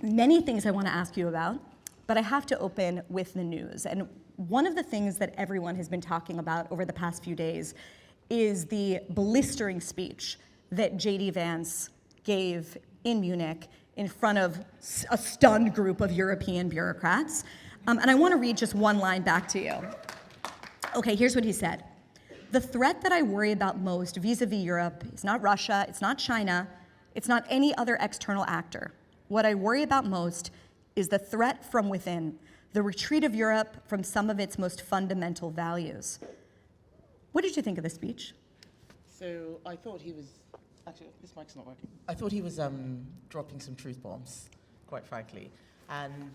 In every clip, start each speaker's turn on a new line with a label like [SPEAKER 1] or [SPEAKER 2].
[SPEAKER 1] many things I want to ask you about, but I have to open with the news. And one of the things that everyone has been talking about over the past few days is the blistering speech that J.D. Vance gave in Munich in front of a stunned group of European bureaucrats. And I want to read just one line back to you. Okay, here's what he said. The threat that I worry about most vis-a-vis Europe is not Russia, it's not China, it's not any other external actor. What I worry about most is the threat from within, the retreat of Europe from some of its most fundamental values. What did you think of the speech?
[SPEAKER 2] So I thought he was, actually, this mic's not working. I thought he was dropping some truth bombs, quite frankly. And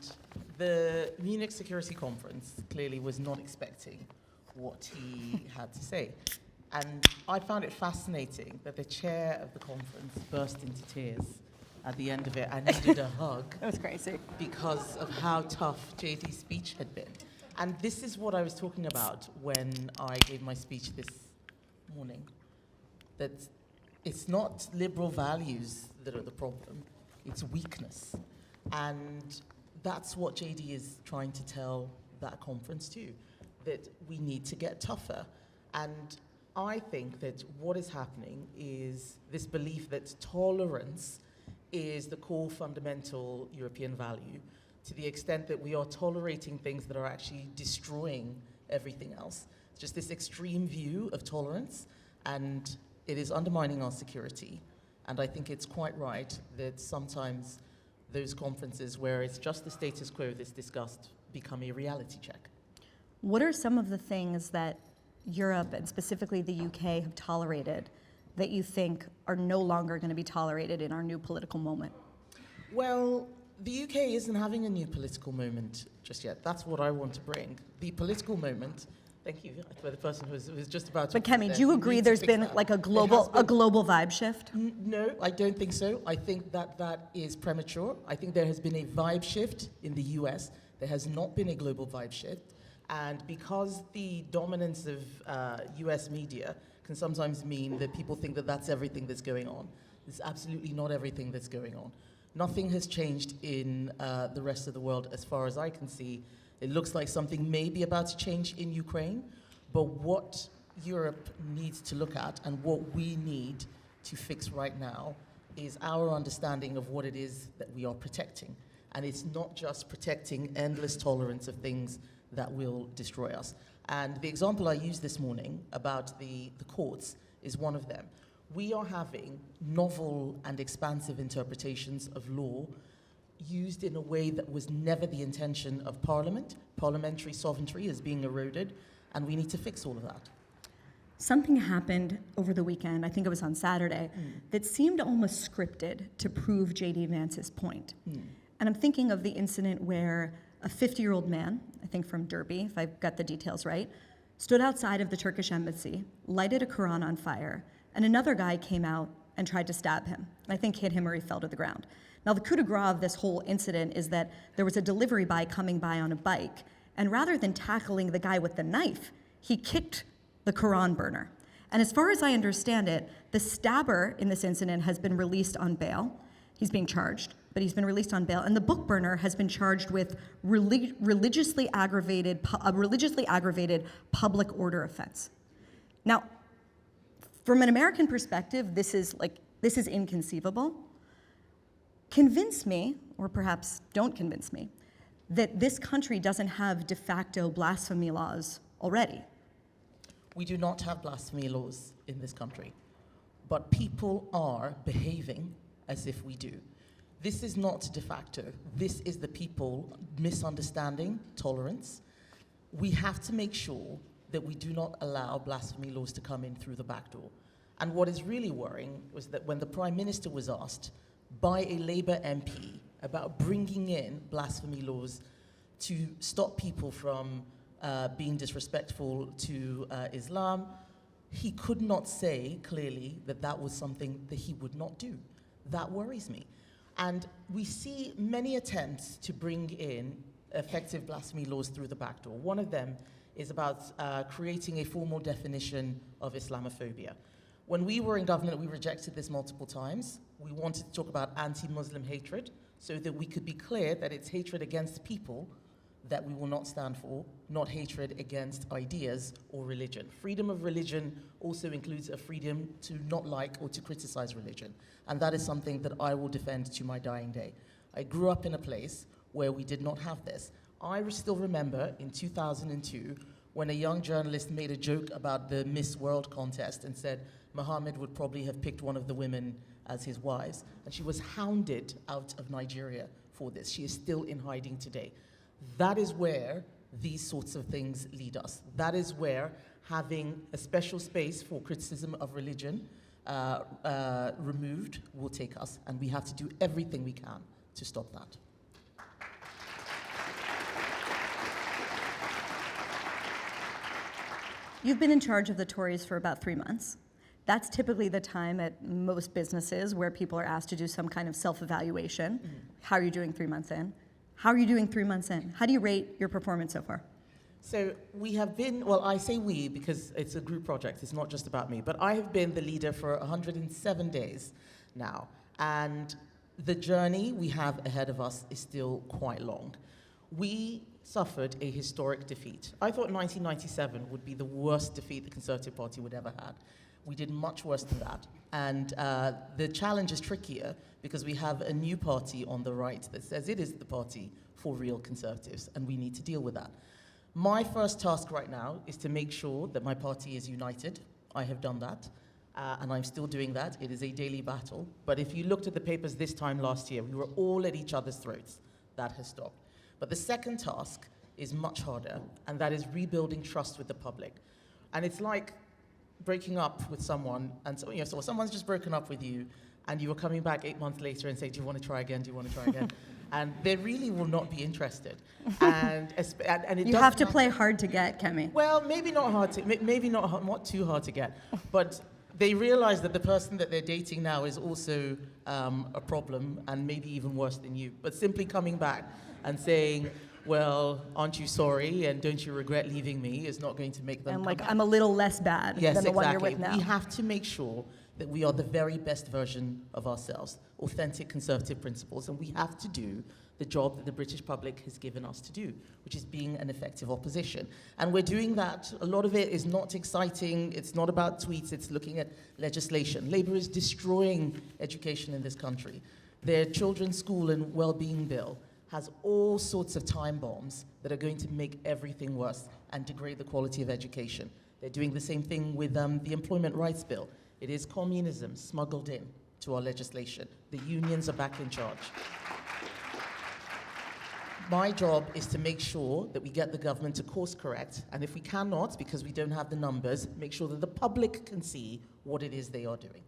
[SPEAKER 2] the Munich Security Conference clearly was not expecting what he had to say. And I found it fascinating that the chair of the conference burst into tears at the end of it and needed a hug.
[SPEAKER 1] That was crazy.
[SPEAKER 2] Because of how tough JD's speech had been. And this is what I was talking about when I gave my speech this morning. That it's not liberal values that are the problem, it's weakness. And that's what JD is trying to tell that conference too, that we need to get tougher. And I think that what is happening is this belief that tolerance is the core fundamental European value, to the extent that we are tolerating things that are actually destroying everything else. It's just this extreme view of tolerance, and it is undermining our security. And I think it's quite right that sometimes those conferences where it's just the status quo that's discussed become a reality check.
[SPEAKER 1] What are some of the things that Europe, and specifically the UK, have tolerated that you think are no longer going to be tolerated in our new political moment?
[SPEAKER 2] Well, the UK isn't having a new political moment just yet. That's what I want to bring. The political moment, thank you for the person who was just about to...
[SPEAKER 1] But Kemi, do you agree there's been like a global vibe shift?
[SPEAKER 2] No, I don't think so. I think that is premature. I think there has been a vibe shift in the US. There has not been a global vibe shift. And because the dominance of US media can sometimes mean that people think that that's everything that's going on. It's absolutely not everything that's going on. Nothing has changed in the rest of the world as far as I can see. It looks like something may be about to change in Ukraine, but what Europe needs to look at and what we need to fix right now is our understanding of what it is that we are protecting. And it's not just protecting endless tolerance of things that will destroy us. And the example I used this morning about the courts is one of them. We are having novel and expansive interpretations of law used in a way that was never the intention of Parliament. Parliamentary sovereignty is being eroded, and we need to fix all of that.
[SPEAKER 1] Something happened over the weekend, I think it was on Saturday, that seemed almost scripted to prove J.D. Vance's point. And I'm thinking of the incident where a 50-year-old man, I think from Derby, if I've got the details right, stood outside of the Turkish embassy, lighted a Quran on fire, and another guy came out and tried to stab him. I think hit him or he fell to the ground. Now, the coup de grace of this whole incident is that there was a delivery guy coming by on a bike, and rather than tackling the guy with the knife, he kicked the Quran burner. And as far as I understand it, the stabber in this incident has been released on bail. He's being charged, but he's been released on bail. And the book burner has been charged with religiously aggravated public order offense. Now, from an American perspective, this is inconceivable. Convince me, or perhaps don't convince me, that this country doesn't have de facto blasphemy laws already.
[SPEAKER 2] We do not have blasphemy laws in this country, but people are behaving as if we do. This is not de facto. This is the people misunderstanding tolerance. We have to make sure that we do not allow blasphemy laws to come in through the back door. And what is really worrying was that when the Prime Minister was asked by a Labour MP about bringing in blasphemy laws to stop people from being disrespectful to Islam, he could not say clearly that that was something that he would not do. That worries me. And we see many attempts to bring in effective blasphemy laws through the back door. One of them is about creating a formal definition of Islamophobia. When we were in government, we rejected this multiple times. We wanted to talk about anti-Muslim hatred, so that we could be clear that it's hatred against people that we will not stand for, not hatred against ideas or religion. Freedom of religion also includes a freedom to not like or to criticize religion. And that is something that I will defend to my dying day. I grew up in a place where we did not have this. I still remember in 2002 when a young journalist made a joke about the Miss World contest and said Muhammad would probably have picked one of the women as his wives. And she was hounded out of Nigeria for this. She is still in hiding today. That is where these sorts of things lead us. That is where having a special space for criticism of religion removed will take us, and we have to do everything we can to stop that.
[SPEAKER 1] You've been in charge of the Tories for about 3 months. That's typically the time at most businesses where people are asked to do some kind of self-evaluation. How are you doing 3 months in? How are you doing 3 months in? How do you rate your performance so far?
[SPEAKER 2] So we have been, well, I say we because it's a group project, it's not just about me, but I have been the leader for 107 days now. And the journey we have ahead of us is still quite long. We suffered a historic defeat. I thought 1997 would be the worst defeat the Conservative Party would ever had. We did much worse than that. And the challenge is trickier because we have a new party on the right that says it is the party for real conservatives, and we need to deal with that. My first task right now is to make sure that my party is united. I have done that, and I'm still doing that. It is a daily battle. But if you looked at the papers this time last year, we were all at each other's throats. That has stopped. But the second task is much harder, and that is rebuilding trust with the public. And it's like breaking up with someone, and so, so someone's just broken up with you, and you were coming back 8 months later and say, do you want to try again? Do you want to try again? And they really will not be interested. And it
[SPEAKER 1] you have to play hard to get, Kemi.
[SPEAKER 2] Well, maybe not hard to, maybe not too hard to get, but they realize that the person that they're dating now is also a problem, and maybe even worse than you. But simply coming back and saying, well, aren't you sorry, and don't you regret leaving me, is not going to make them
[SPEAKER 1] And
[SPEAKER 2] come
[SPEAKER 1] like,
[SPEAKER 2] back.
[SPEAKER 1] I'm a little less bad than the one you're with now.
[SPEAKER 2] We have to make sure that we are the very best version of ourselves, authentic conservative principles, and we have to do the job that the British public has given us to do, which is being an effective opposition. And we're doing that. A lot of it is not exciting. It's not about tweets. It's looking at legislation. Labour is destroying education in this country. Their children's school and well-being bill has all sorts of time bombs that are going to make everything worse and degrade the quality of education. They're doing the same thing with the employment rights bill. It is communism smuggled in to our legislation. The unions are back in charge. My job is to make sure that we get the government to course correct, and if we cannot, because we don't have the numbers, make sure that the public can see what it is they are doing.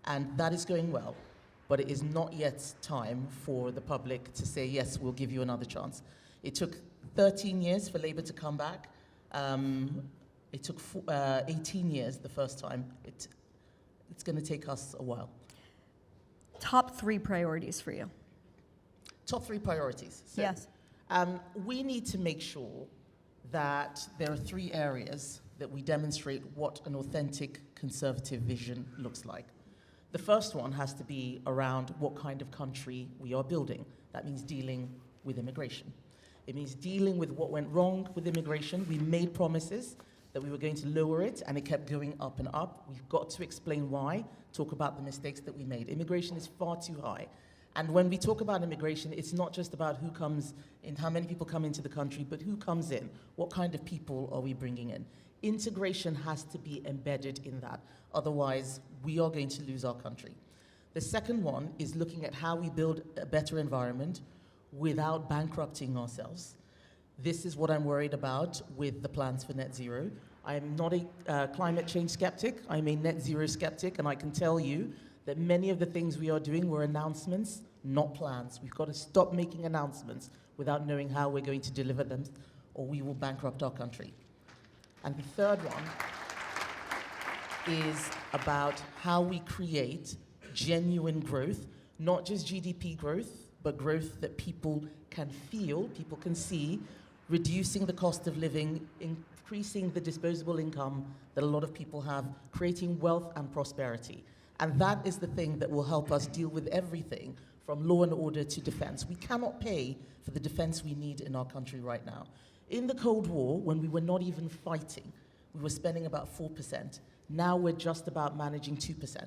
[SPEAKER 2] And that is going well, but it is not yet time for the public to say, yes, we'll give you another chance. It took 13 years for Labour to come back. It took 18 years the first time. It's going to take us a while.
[SPEAKER 1] Top 3 priorities for you.
[SPEAKER 2] Top 3 priorities. So,
[SPEAKER 1] yes.
[SPEAKER 2] We need to make sure that there are 3 areas that we demonstrate what an authentic conservative vision looks like. The first one has to be around what kind of country we are building. That means dealing with immigration. It means dealing with what went wrong with immigration. We made promises that we were going to lower it, and it kept going up and up. We've got to explain why, talk about the mistakes that we made. Immigration is far too high. And when we talk about immigration, it's not just about who comes in, how many people come into the country, but who comes in. What kind of people are we bringing in? Integration has to be embedded in that. Otherwise, we are going to lose our country. The second one is looking at how we build a better environment without bankrupting ourselves. This is what I'm worried about with the plans for net zero. I'm not a climate change skeptic. I'm a net zero skeptic, and I can tell you that many of the things we are doing were announcements, not plans. We've got to stop making announcements without knowing how we're going to deliver them, or we will bankrupt our country. And the third one is about how we create genuine growth, not just GDP growth, but growth that people can feel, people can see, reducing the cost of living, increasing the disposable income that a lot of people have, creating wealth and prosperity. And that is the thing that will help us deal with everything from law and order to defense. We cannot pay for the defense we need in our country right now. In the Cold War, when we were not even fighting, we were spending about 4%. Now we're just about managing 2%.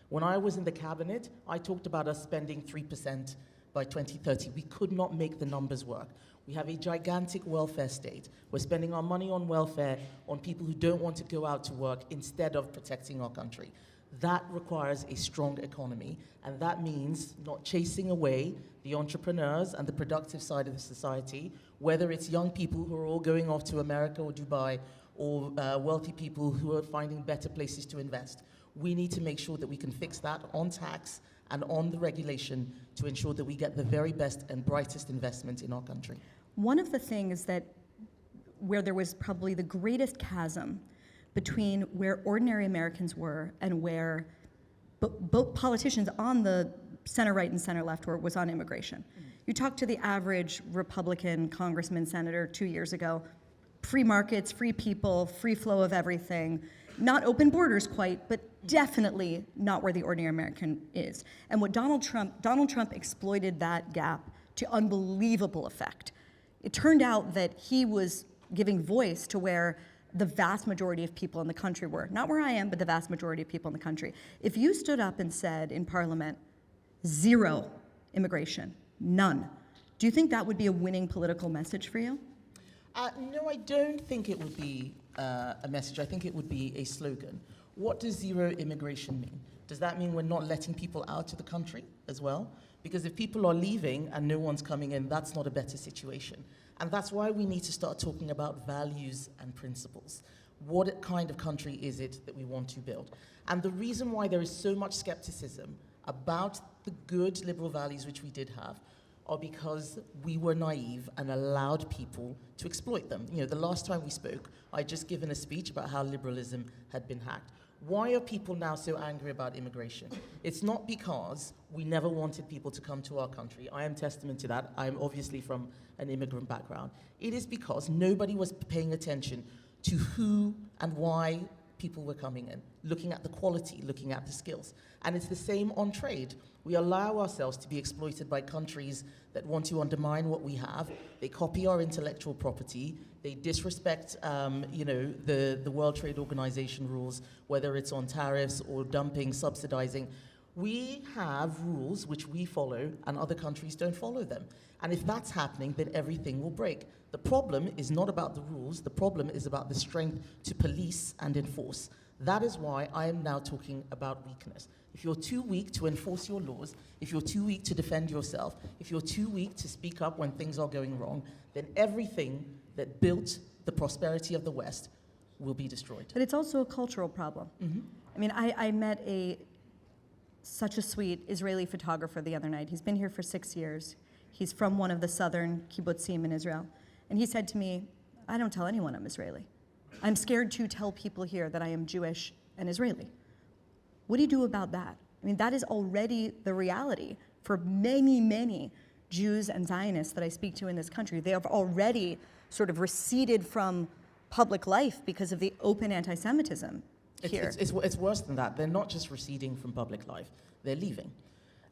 [SPEAKER 2] When I was in the cabinet, I talked about us spending 3% by 2030. We could not make the numbers work. We have a gigantic welfare state. We're spending our money on welfare on people who don't want to go out to work instead of protecting our country. That requires a strong economy, and that means not chasing away the entrepreneurs and the productive side of the society, whether it's young people who are all going off to America or Dubai, or wealthy people who are finding better places to invest. We need to make sure that we can fix that on tax and on the regulation to ensure that we get the very best and brightest investment in our country.
[SPEAKER 1] One of the things that where there was probably the greatest chasm between where ordinary Americans were and where both politicians on the center right and center left were was on immigration. You talk to the average Republican congressman, senator 2 years ago, free markets, free people, free flow of everything, not open borders quite, but definitely not where the ordinary American is. And what Donald Trump exploited that gap to unbelievable effect. It turned out that he was giving voice to where the vast majority of people in the country were. Not where I am, but the vast majority of people in the country. If you stood up and said in Parliament, zero immigration, none, do you think that would be a winning political message for you?
[SPEAKER 2] No, I don't think it would be a message. I think it would be a slogan. What does zero immigration mean? Does that mean we're not letting people out of the country as well? Because if people are leaving and no one's coming in, that's not a better situation. And that's why we need to start talking about values and principles. What kind of country is it that we want to build? And the reason why there is so much skepticism about the good liberal values which we did have are because we were naive and allowed people to exploit them. You know, the last time we spoke, I'd just given a speech about how liberalism had been hacked. Why are people now so angry about immigration? It's not because we never wanted people to come to our country. I am testament to that. I'm obviously from an immigrant background. It is because nobody was paying attention to who and why people were coming in, looking at the quality, looking at the skills. And it's the same on trade. We allow ourselves to be exploited by countries that want to undermine what we have. They copy our intellectual property. They disrespect, the World Trade Organization rules, whether it's on tariffs or dumping, subsidizing. We have rules which we follow, and other countries don't follow them. And if that's happening, then everything will break. The problem is not about the rules. The problem is about the strength to police and enforce. That is why I am now talking about weakness. If you're too weak to enforce your laws, if you're too weak to defend yourself, if you're too weak to speak up when things are going wrong, then everything that built the prosperity of the West will be destroyed.
[SPEAKER 1] But it's also a cultural problem. Mm-hmm. I mean, I met such a sweet Israeli photographer the other night. He's been here for 6 years. He's from one of the southern kibbutzim in Israel. And he said to me, I don't tell anyone I'm Israeli. I'm scared to tell people here that I am Jewish and Israeli. What do you do about that? I mean, that is already the reality for many, many Jews and Zionists that I speak to in this country. They have already sort of receded from public life because of the open anti-Semitism here.
[SPEAKER 2] It's worse than that. They're not just receding from public life, they're leaving.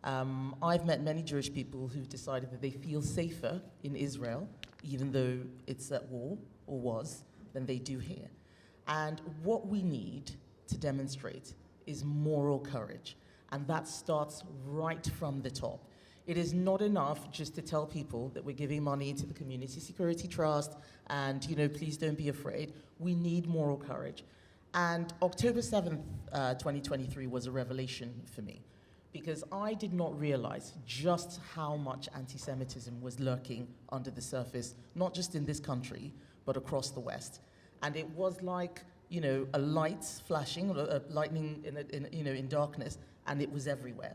[SPEAKER 2] I've met many Jewish people who've decided that they feel safer in Israel, even though it's at war, or was, than they do here. And what we need to demonstrate is moral courage. And that starts right from the top. It is not enough just to tell people that we're giving money to the Community Security Trust and, please don't be afraid. We need moral courage. And October 7th, 2023 was a revelation for me, because I did not realize just how much anti-Semitism was lurking under the surface, not just in this country, but across the West. And it was like, a light flashing, or a lightning in darkness, and it was everywhere.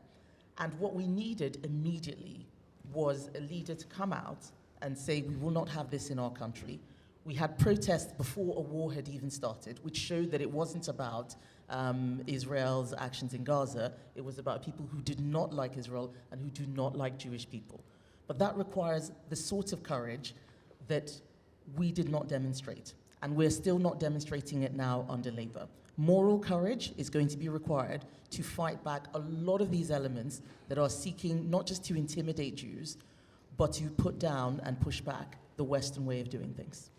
[SPEAKER 2] And what we needed immediately was a leader to come out and say, we will not have this in our country. We had protests before a war had even started, which showed that it wasn't about Israel's actions in Gaza. It was about people who did not like Israel and who do not like Jewish people. But that requires the sort of courage that we did not demonstrate. And we're still not demonstrating it now under Labour. Moral courage is going to be required to fight back a lot of these elements that are seeking not just to intimidate Jews, but to put down and push back the Western way of doing things.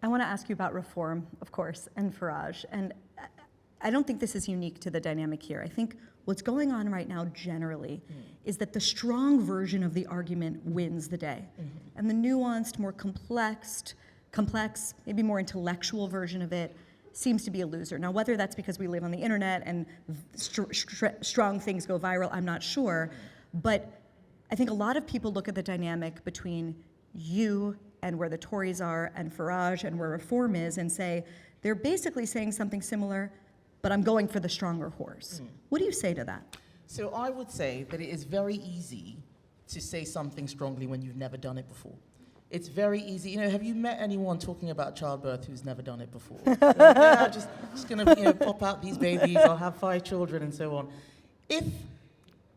[SPEAKER 1] I want to ask you about reform, of course, and Farage. And I don't think this is unique to the dynamic here. I think what's going on right now generally is that the strong version of the argument wins the day. And the nuanced, more complex, maybe more intellectual version of it seems to be a loser. Now, whether that's because we live on the internet and strong things go viral, I'm not sure. But I think a lot of people look at the dynamic between you and where the Tories are and Farage and where reform is and say, they're basically saying something similar, but I'm going for the stronger horse. What do you say to that?
[SPEAKER 2] So I would say that it is very easy to say something strongly when you've never done it before. It's very easy. Have you met anyone talking about childbirth who's never done it before? I'm just going to pop out these babies, I'll have 5 children and so on. If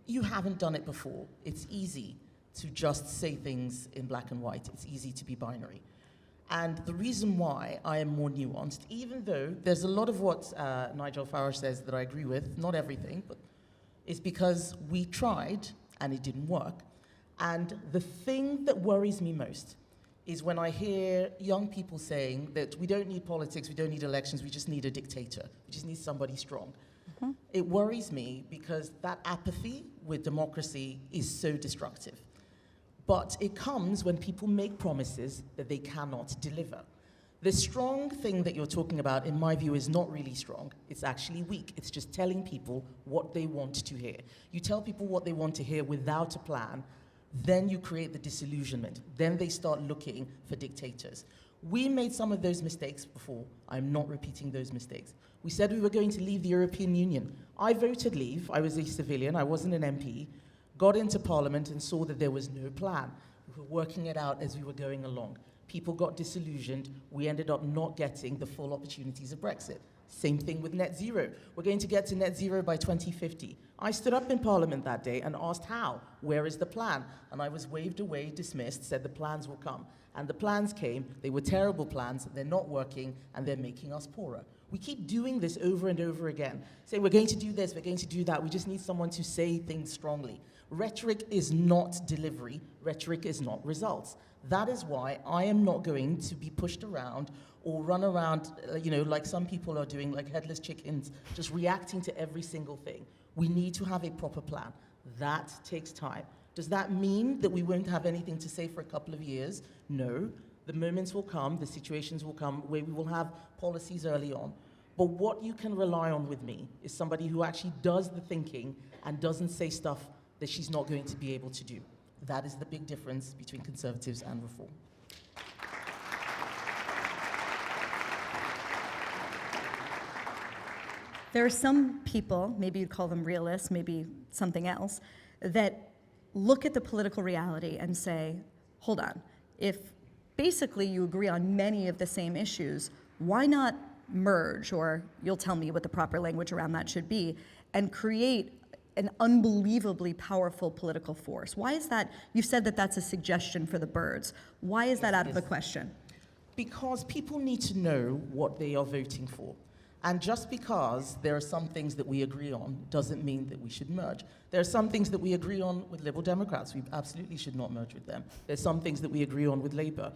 [SPEAKER 2] you haven't done it before, it's easy to just say things in black and white. It's easy to be binary. And the reason why I am more nuanced, even though there's a lot of what Nigel Farage says that I agree with, not everything, but it's because we tried and it didn't work. And the thing that worries me most is when I hear young people saying that we don't need politics, we don't need elections, we just need a dictator, we just need somebody strong. It worries me because that apathy with democracy is so destructive. But it comes when people make promises that they cannot deliver. The strong thing that you're talking about, in my view, is not really strong. It's actually weak. It's just telling people what they want to hear. You tell people what they want to hear without a plan, then you create the disillusionment. Then they start looking for dictators. We made some of those mistakes before. I'm not repeating those mistakes. We said we were going to leave the European Union. I voted leave. I was a civilian. I wasn't an MP. Got into Parliament and saw that there was no plan. We were working it out as we were going along. People got disillusioned. We ended up not getting the full opportunities of Brexit. Same thing with net zero. We're going to get to net zero by 2050. I stood up in Parliament that day and asked how, where is the plan? And I was waved away, dismissed, said the plans will come. And the plans came, they were terrible plans, they're not working, and they're making us poorer. We keep doing this over and over again. Say, we're going to do this, we're going to do that. We just need someone to say things strongly. Rhetoric is not delivery. Rhetoric is not results. That is why I am not going to be pushed around or run around, like some people are doing, like headless chickens, just reacting to every single thing. We need to have a proper plan. That takes time. Does that mean that we won't have anything to say for a couple of years? No. The moments will come, the situations will come where we will have policies early on. But what you can rely on with me is somebody who actually does the thinking and doesn't say stuff that she's not going to be able to do. That is the big difference between Conservatives and Reform.
[SPEAKER 1] There are some people, maybe you'd call them realists, maybe something else, that look at the political reality and say, hold on, if basically you agree on many of the same issues, why not merge, or you'll tell me what the proper language around that should be, and create an unbelievably powerful political force? Why is that? You've said that that's a suggestion for the birds. Why is that out of the question?
[SPEAKER 2] Because people need to know what they are voting for. And just because there are some things that we agree on doesn't mean that we should merge. There are some things that we agree on with Liberal Democrats. We absolutely should not merge with them. There's some things that we agree on with Labour.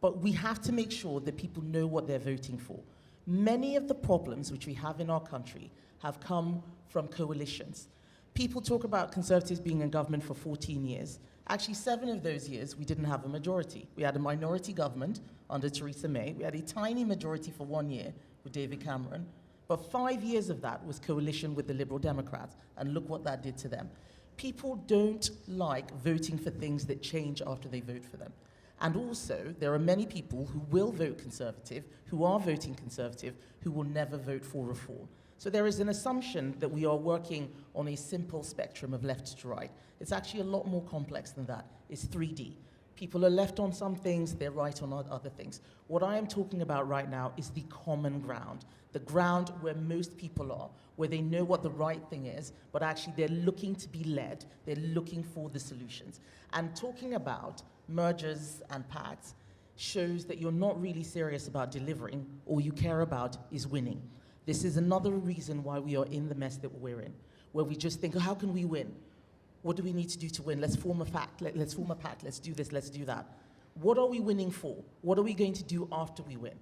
[SPEAKER 2] But we have to make sure that people know what they're voting for. Many of the problems which we have in our country have come from coalitions. People talk about Conservatives being in government for 14 years. Actually, 7 of those years, we didn't have a majority. We had a minority government under Theresa May. We had a tiny majority for 1 year with David Cameron. But 5 years of that was coalition with the Liberal Democrats. And look what that did to them. People don't like voting for things that change after they vote for them. And also, there are many people who will vote Conservative, who are voting Conservative, who will never vote for reform. So there is an assumption that we are working on a simple spectrum of left to right. It's actually a lot more complex than that. It's 3D. People are left on some things, they're right on other things. What I am talking about right now is the common ground, the ground where most people are, where they know what the right thing is, but actually they're looking to be led, they're looking for the solutions. And talking about mergers and pacts shows that you're not really serious about delivering. All you care about is winning. This is another reason why we are in the mess that we're in, where we just think, how can we win? What do we need to do to win? Let's form a pact. Let's form a pact. Let's do this. Let's do that. What are we winning for? What are we going to do after we win?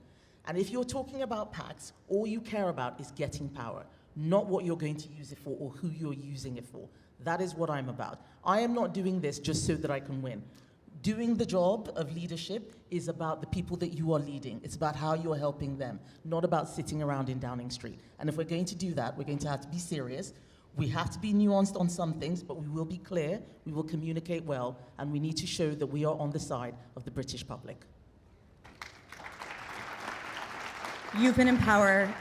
[SPEAKER 2] And if you're talking about pacts, all you care about is getting power, not what you're going to use it for or who you're using it for. That is what I'm about. I am not doing this just so that I can win. Doing the job of leadership is about the people that you are leading. It's about how you're helping them, not about sitting around in Downing Street. And if we're going to do that, we're going to have to be serious. We have to be nuanced on some things, but we will be clear, we will communicate well, and we need to show that we are on the side of the British public.
[SPEAKER 1] You've been in power,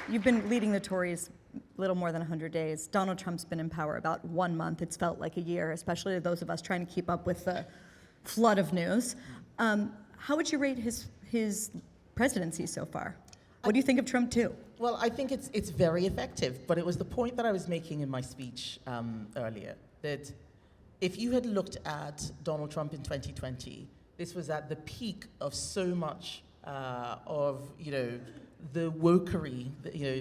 [SPEAKER 1] you've been leading the Tories a little more than 100 days. Donald Trump's been in power about 1 month. It's felt like a year, especially to those of us trying to keep up with the flood of news. How would you rate his presidency so far? What do you think of Trump too?
[SPEAKER 2] Well, I think it's very effective, but it was the point that I was making in my speech earlier, that if you had looked at Donald Trump in 2020, this was at the peak of so much of, the wokery,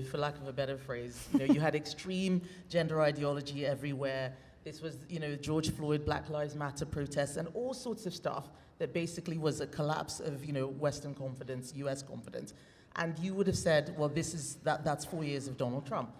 [SPEAKER 2] for lack of a better phrase. You had extreme gender ideology everywhere. This was, George Floyd, Black Lives Matter protests, and all sorts of stuff that basically was a collapse of, Western confidence, US confidence. And you would have said, well, that's 4 years of Donald Trump.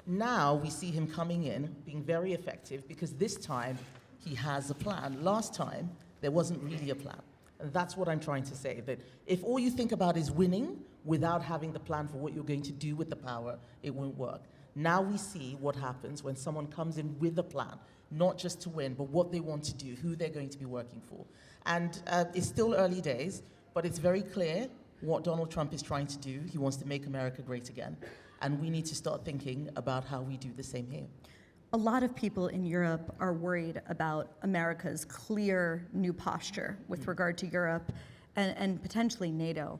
[SPEAKER 2] Now we see him coming in, being very effective, because this time he has a plan. Last time, there wasn't really a plan. And that's what I'm trying to say, that if all you think about is winning without having the plan for what you're going to do with the power, it won't work. Now we see what happens when someone comes in with a plan, not just to win, but what they want to do, who they're going to be working for. And it's still early days, but it's very clear what Donald Trump is trying to do. He wants to make America great again. And we need to start thinking about how we do the same here.
[SPEAKER 1] A lot of people in Europe are worried about America's clear new posture with regard to Europe and potentially NATO.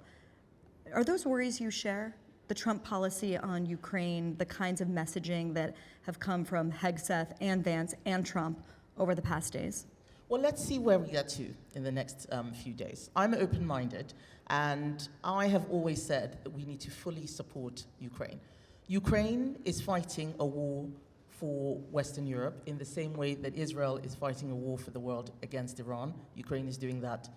[SPEAKER 1] Are those worries you share? The Trump policy on Ukraine, the kinds of messaging that have come from Hegseth and Vance and Trump over the past days?
[SPEAKER 2] Well, let's see where we get to in the next few days. I'm open-minded, and I have always said that we need to fully support Ukraine. Ukraine is fighting a war for Western Europe in the same way that Israel is fighting a war for the world against Iran. Ukraine is doing that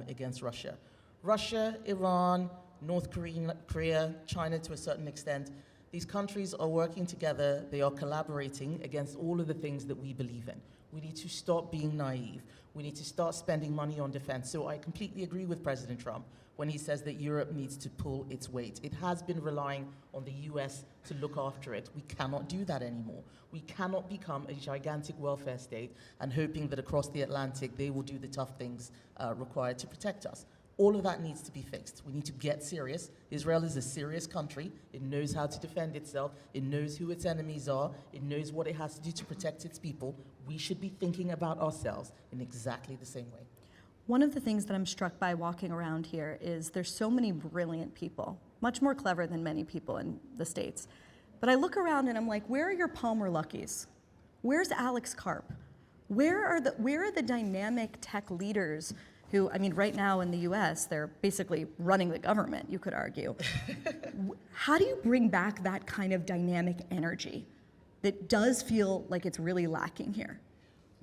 [SPEAKER 2] against Russia. Russia, Iran, North Korea, China to a certain extent, these countries are working together, they are collaborating against all of the things that we believe in. We need to stop being naive. We need to start spending money on defense. So I completely agree with President Trump when he says that Europe needs to pull its weight. It has been relying on the US to look after it. We cannot do that anymore. We cannot become a gigantic welfare state and hoping that across the Atlantic they will do the tough things required to protect us. All of that needs to be fixed. We need to get serious. Israel is a serious country. It knows how to defend itself. It knows who its enemies are. It knows what it has to do to protect its people. We should be thinking about ourselves in exactly the same way.
[SPEAKER 1] One of the things that I'm struck by walking around here is there's so many brilliant people, much more clever than many people in the States. But I look around and I'm like, where are your Palmer Luckies? Where's Alex Karp? Where are the dynamic tech leaders who, right now in the US, they're basically running the government, you could argue. How do you bring back that kind of dynamic energy that does feel like it's really lacking here?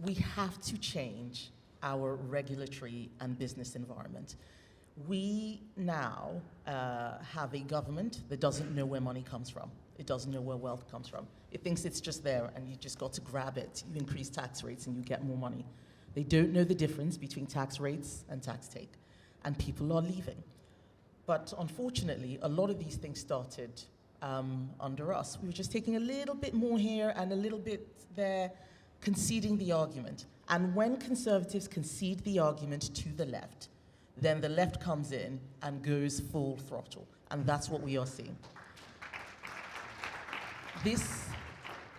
[SPEAKER 2] We have to change our regulatory and business environment. We now have a government that doesn't know where money comes from. It doesn't know where wealth comes from. It thinks it's just there and you just got to grab it. You increase tax rates and you get more money. They don't know the difference between tax rates and tax take, and people are leaving. But unfortunately, a lot of these things started under us. We were just taking a little bit more here and a little bit there, conceding the argument. And when conservatives concede the argument to the left, then the left comes in and goes full throttle. And that's what we are seeing. This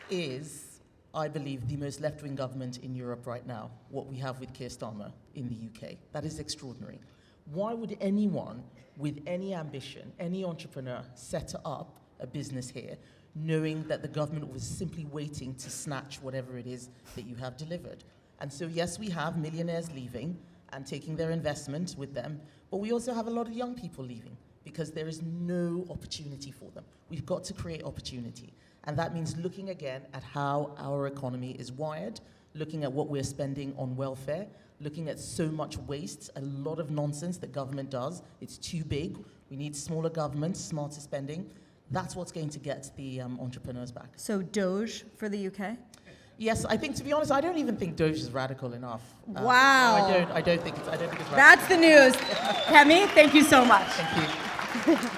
[SPEAKER 2] is, I believe, the most left-wing government in Europe right now, what we have with Keir Starmer in the UK. That is extraordinary. Why would anyone with any ambition, any entrepreneur, set up a business here, knowing that the government was simply waiting to snatch whatever it is that you have delivered? And so, yes, we have millionaires leaving and taking their investment with them, but we also have a lot of young people leaving because there is no opportunity for them. We've got to create opportunity. And that means looking again at how our economy is wired, looking at what we're spending on welfare, looking at so much waste, a lot of nonsense that government does. It's too big. We need smaller government, smarter spending. That's what's going to get the entrepreneurs back.
[SPEAKER 1] So DOGE for the UK?
[SPEAKER 2] Yes, I think, to be honest, I don't even think DOGE is radical enough.
[SPEAKER 1] Wow.
[SPEAKER 2] No, I don't think it's radical.
[SPEAKER 1] That's the news. Kemi, thank you so much.
[SPEAKER 2] Thank you.